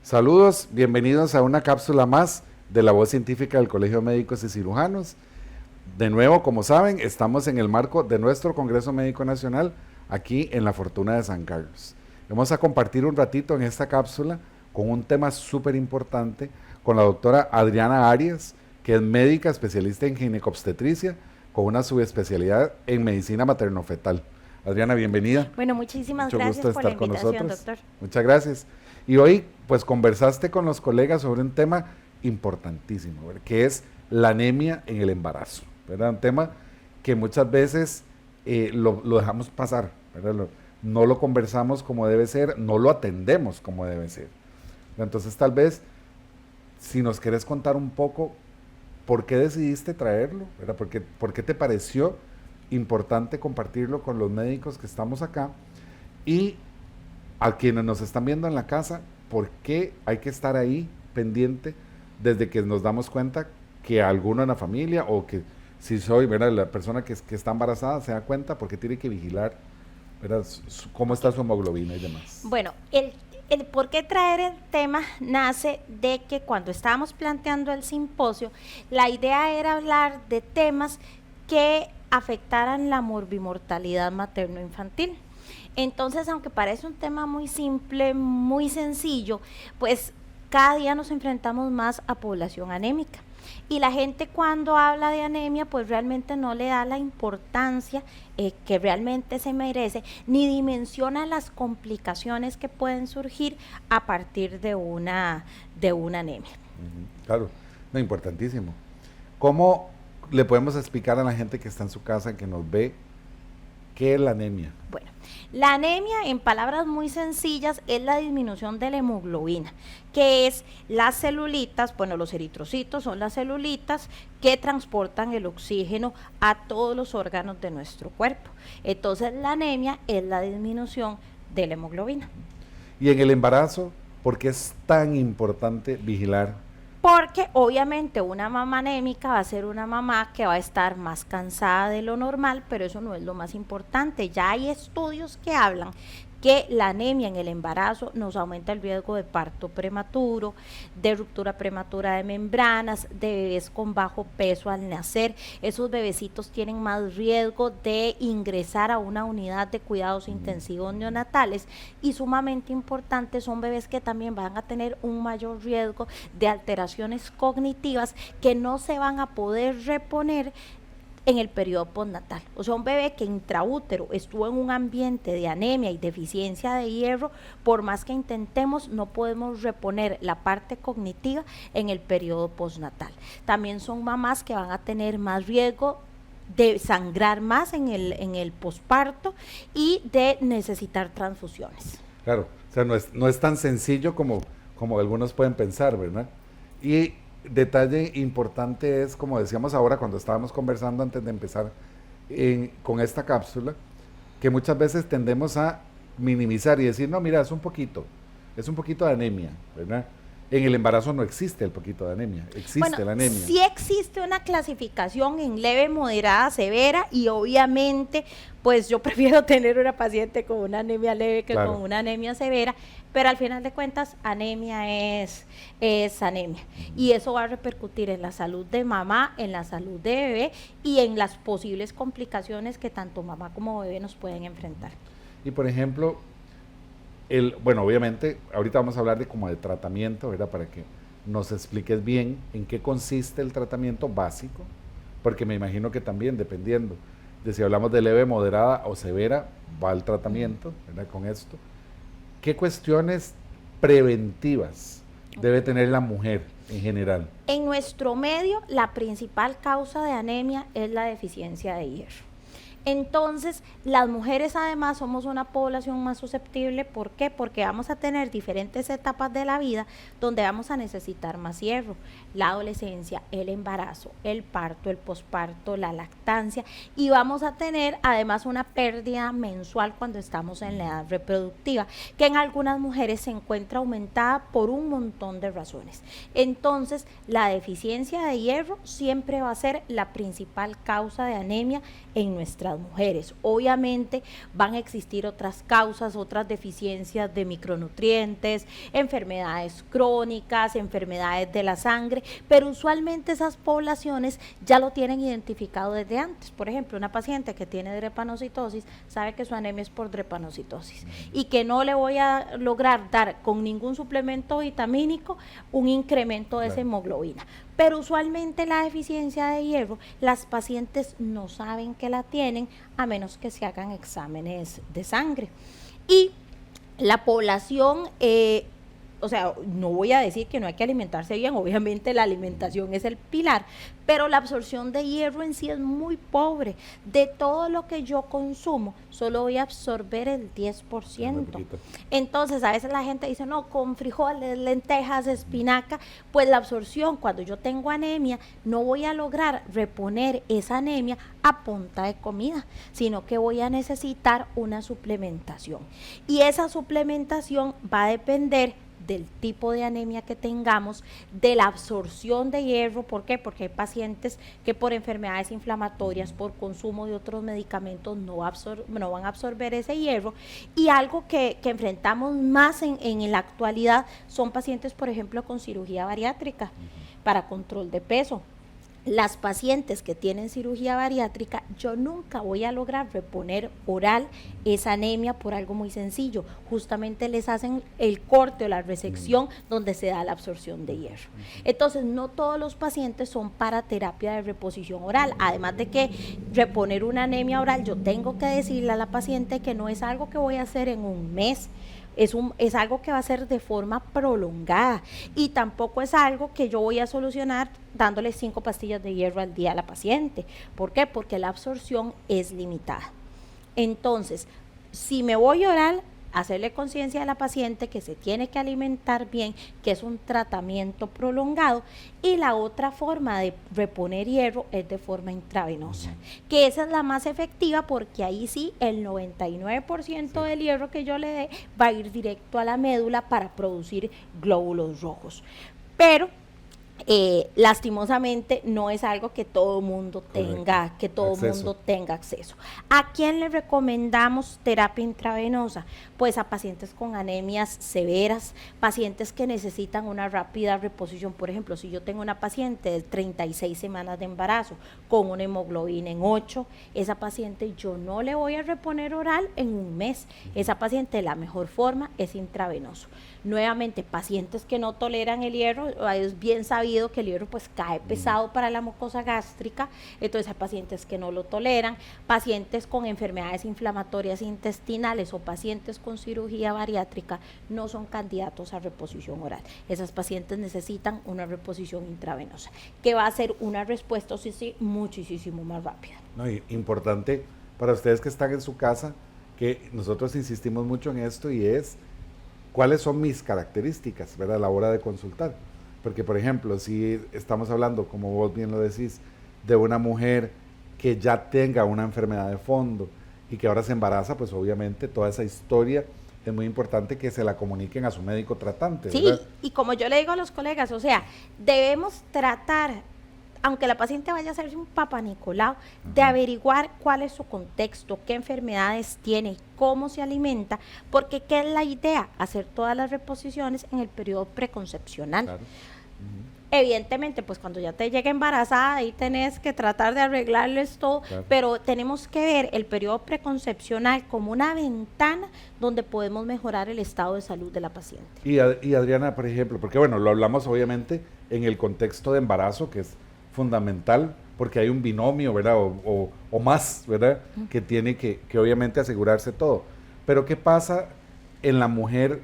Saludos, bienvenidos a una cápsula más de la voz científica del Colegio de Médicos y Cirujanos. De nuevo, como saben, estamos en el marco de nuestro Congreso Médico Nacional aquí en La Fortuna de San Carlos. Vamos a compartir un ratito en esta cápsula con un tema súper importante con la doctora Adriana Arias, que es médica especialista en ginecobstetricia con una subespecialidad en medicina materno-fetal. Adriana, bienvenida. Bueno, muchísimas Mucho gracias gusto por la estar con invitación, nosotros. doctor. Muchas gracias. Y hoy, pues, conversaste con los colegas sobre un tema importantísimo, ¿verdad? Que es la anemia en el embarazo, ¿verdad? Un tema que muchas veces lo dejamos pasar, ¿verdad? No lo conversamos como debe ser, no lo atendemos como debe ser. Entonces, tal vez, si nos querés contar un poco por qué decidiste traerlo, ¿verdad? ¿Por qué te pareció importante compartirlo con los médicos que estamos acá? Y a quienes nos están viendo en la casa, ¿por qué hay que estar ahí pendiente desde que nos damos cuenta que alguno en la familia o que si soy, ¿verdad? La persona que está embarazada se da cuenta porque tiene que vigilar, ¿verdad? Cómo está su hemoglobina y demás? Bueno, el por qué traer el tema nace de que cuando estábamos planteando el simposio, la idea era hablar de temas que afectaran la morbimortalidad materno-infantil. Entonces, aunque parece un tema muy simple, muy sencillo, pues cada día nos enfrentamos más a población anémica. Y la gente cuando habla de anemia, pues realmente no le da la importancia que realmente se merece, ni dimensiona las complicaciones que pueden surgir a partir de una anemia. Claro, no, importantísimo. ¿Cómo le podemos explicar a la gente que está en su casa, que nos ve, qué es la anemia? Bueno, la anemia, en palabras muy sencillas, es la disminución de la hemoglobina, que es las celulitas, bueno, los eritrocitos son las celulitas que transportan el oxígeno a todos los órganos de nuestro cuerpo. Entonces, la anemia es la disminución de la hemoglobina. Y en el embarazo, ¿por qué es tan importante vigilar? Porque obviamente una mamá anémica va a ser una mamá que va a estar más cansada de lo normal, pero eso no es lo más importante. Ya hay estudios que hablan que la anemia en el embarazo nos aumenta el riesgo de parto prematuro, de ruptura prematura de membranas, de bebés con bajo peso al nacer. Esos bebecitos tienen más riesgo de ingresar a una unidad de cuidados intensivos neonatales y sumamente importante, son bebés que también van a tener un mayor riesgo de alteraciones cognitivas que no se van a poder reponer en el periodo postnatal. O sea, un bebé que intraútero estuvo en un ambiente de anemia y deficiencia de hierro, por más que intentemos, no podemos reponer la parte cognitiva en el periodo postnatal. También son mamás que van a tener más riesgo de sangrar más en el posparto y de necesitar transfusiones. Claro, o sea, no es tan sencillo como algunos pueden pensar, ¿verdad? Y detalle importante es, como decíamos ahora cuando estábamos conversando antes de empezar con esta cápsula, que muchas veces tendemos a minimizar y decir, no, mira, es un poquito de anemia, ¿verdad? En el embarazo no existe el poquito de anemia, existe la anemia. Sí existe una clasificación en leve, moderada, severa y obviamente pues yo prefiero tener una paciente con una anemia leve que con una anemia severa, pero al final de cuentas anemia es anemia y eso va a repercutir en la salud de mamá, en la salud de bebé y en las posibles complicaciones que tanto mamá como bebé nos pueden enfrentar. Y por ejemplo, bueno, obviamente, ahorita vamos a hablar de como de tratamiento, ¿verdad? Para que nos expliques bien en qué consiste el tratamiento básico, porque me imagino que también, dependiendo de si hablamos de leve, moderada o severa, va el tratamiento, ¿verdad? Con esto. ¿Qué cuestiones preventivas debe tener la mujer en general? En nuestro medio, la principal causa de anemia es la deficiencia de hierro. Entonces, las mujeres además somos una población más susceptible. ¿Por qué? Porque vamos a tener diferentes etapas de la vida donde vamos a necesitar más hierro. La adolescencia, el embarazo, el parto, el posparto, la lactancia y vamos a tener además una pérdida mensual cuando estamos en la edad reproductiva, que en algunas mujeres se encuentra aumentada por un montón de razones. Entonces, la deficiencia de hierro siempre va a ser la principal causa de anemia en nuestra las mujeres. Obviamente van a existir otras causas, otras deficiencias de micronutrientes, enfermedades crónicas, enfermedades de la sangre, pero usualmente esas poblaciones ya lo tienen identificado desde antes. Por ejemplo, una paciente que tiene drepanocitosis sabe que su anemia es por drepanocitosis y que no le voy a lograr dar con ningún suplemento vitamínico un incremento de esa hemoglobina. Pero usualmente la deficiencia de hierro, las pacientes no saben que la tienen a menos que se hagan exámenes de sangre. Y la población, o sea, no voy a decir que no hay que alimentarse bien, obviamente la alimentación es el pilar, pero la absorción de hierro en sí es muy pobre. De todo lo que yo consumo, solo voy a absorber el 10%. Entonces, a veces la gente dice, no, con frijoles, lentejas, espinaca, pues la absorción, cuando yo tengo anemia, no voy a lograr reponer esa anemia a punta de comida, sino que voy a necesitar una suplementación. Y esa suplementación va a depender del tipo de anemia que tengamos, de la absorción de hierro. ¿Por qué? Porque hay pacientes que por enfermedades inflamatorias, por consumo de otros medicamentos, no van a absorber ese hierro. Y algo que enfrentamos más en la actualidad son pacientes, por ejemplo, con cirugía bariátrica para control de peso. Las pacientes que tienen cirugía bariátrica, yo nunca voy a lograr reponer oral esa anemia por algo muy sencillo. Justamente les hacen el corte o la resección donde se da la absorción de hierro. Entonces, no todos los pacientes son para terapia de reposición oral. Además de que reponer una anemia oral, yo tengo que decirle a la paciente que no es algo que voy a hacer en un mes. Es algo que va a ser de forma prolongada y tampoco es algo que yo voy a solucionar dándole 5 pastillas de hierro al día a la paciente. ¿Por qué? Porque la absorción es limitada. Entonces, si me voy oral, hacerle conciencia a la paciente que se tiene que alimentar bien, que es un tratamiento prolongado, y la otra forma de reponer hierro es de forma intravenosa, que esa es la más efectiva porque ahí sí el 99% del hierro que yo le dé va a ir directo a la médula para producir glóbulos rojos. Pero lastimosamente no es algo que todo mundo tenga, acceso. ¿A quién le recomendamos terapia intravenosa? Pues a pacientes con anemias severas, pacientes que necesitan una rápida reposición. Por ejemplo, si yo tengo una paciente de 36 semanas de embarazo con una hemoglobina en 8, esa paciente yo no le voy a reponer oral en un mes. Esa paciente, la mejor forma es intravenoso. Nuevamente, pacientes que no toleran el hierro, es bien sabido que el hierro pues cae pesado para la mucosa gástrica, entonces hay pacientes que no lo toleran, pacientes con enfermedades inflamatorias intestinales o pacientes con cirugía bariátrica no son candidatos a reposición oral. Esas pacientes necesitan una reposición intravenosa, que va a ser una respuesta, sí, muchísimo más rápida. No, importante para ustedes que están en su casa, que nosotros insistimos mucho en esto y es cuáles son mis características, ¿verdad?, a la hora de consultar. Porque, por ejemplo, si estamos hablando, como vos bien lo decís, de una mujer que ya tenga una enfermedad de fondo y que ahora se embaraza, pues obviamente toda esa historia es muy importante que se la comuniquen a su médico tratante, ¿verdad? Sí, y como yo le digo a los colegas, o sea, debemos tratar, aunque la paciente vaya a hacerse un Papa Nicolau, de averiguar cuál es su contexto, qué enfermedades tiene, cómo se alimenta, porque ¿qué es la idea? Hacer todas las reposiciones en el periodo preconcepcional. Claro. Evidentemente, pues cuando ya te llega embarazada, ahí tenés que tratar de arreglarles todo, claro, pero tenemos que ver el periodo preconcepcional como una ventana donde podemos mejorar el estado de salud de la paciente. Y Adriana, por ejemplo, porque bueno, lo hablamos obviamente en el contexto de embarazo, que es fundamental, porque hay un binomio, ¿verdad? O más, ¿verdad? Que tiene que obviamente asegurarse todo. Pero ¿qué pasa en la mujer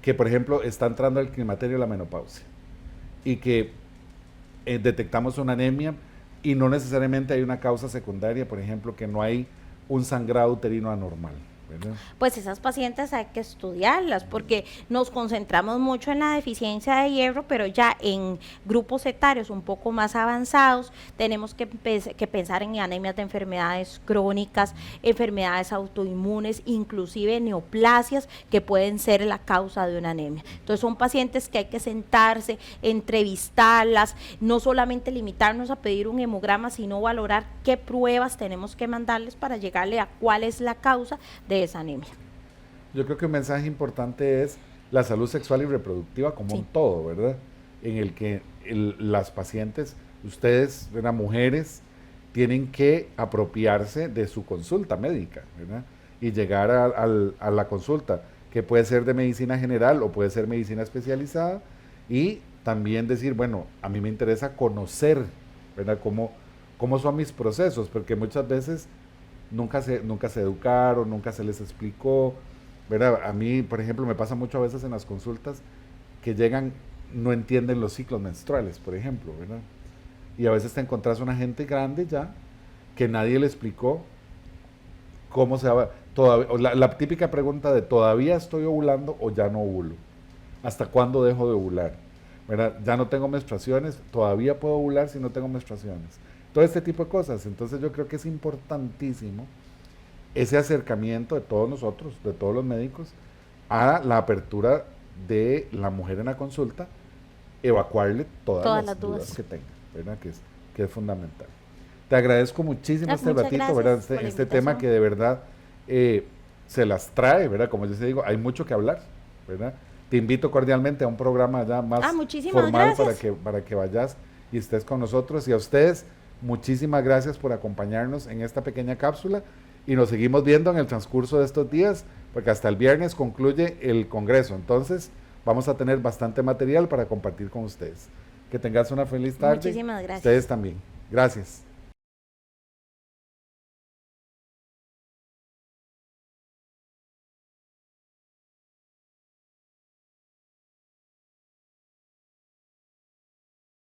que, por ejemplo, está entrando al climaterio, la menopausia, y que detectamos una anemia y no necesariamente hay una causa secundaria, por ejemplo, que no hay un sangrado uterino anormal, ¿verdad? Pues esas pacientes hay que estudiarlas porque nos concentramos mucho en la deficiencia de hierro, pero ya en grupos etarios un poco más avanzados tenemos que pensar en anemias de enfermedades crónicas, enfermedades autoinmunes, inclusive neoplasias que pueden ser la causa de una anemia. Entonces son pacientes que hay que sentarse, entrevistarlas, no solamente limitarnos a pedir un hemograma, sino valorar qué pruebas tenemos que mandarles para llegarle a cuál es la causa de esa anemia. Yo creo que un mensaje importante es la salud sexual y reproductiva como un todo, ¿verdad? En el que las pacientes, ustedes, ¿verdad? Mujeres, tienen que apropiarse de su consulta médica, ¿verdad? Y llegar a la consulta, que puede ser de medicina general o puede ser medicina especializada, y también decir, bueno, a mí me interesa conocer, ¿verdad? Cómo son mis procesos, porque muchas veces nunca se educaron, nunca se les explicó, ¿verdad? A mí, por ejemplo, me pasa mucho a veces en las consultas que llegan, no entienden los ciclos menstruales, por ejemplo, ¿verdad? Y a veces te encontrás una gente grande ya que nadie le explicó cómo se va, la típica pregunta de ¿todavía estoy ovulando o ya no ovulo? ¿Hasta cuándo dejo de ovular? ¿Verdad? Ya no tengo menstruaciones, todavía puedo ovular si no tengo menstruaciones. Todo este tipo de cosas. Entonces yo creo que es importantísimo ese acercamiento de todos nosotros, de todos los médicos, a la apertura de la mujer en la consulta, evacuarle todas las dudas que tenga, ¿verdad? Que es fundamental. Te agradezco muchísimo este ratito, ¿verdad? Este tema que de verdad se las trae, ¿verdad? Como yo te digo, hay mucho que hablar, ¿verdad? Te invito cordialmente a un programa ya más formal para que vayas y estés con nosotros. Y a ustedes, muchísimas gracias por acompañarnos en esta pequeña cápsula y nos seguimos viendo en el transcurso de estos días, porque hasta el viernes concluye el congreso. Entonces, vamos a tener bastante material para compartir con ustedes. Que tengas una feliz tarde. Muchísimas gracias. Ustedes también. Gracias.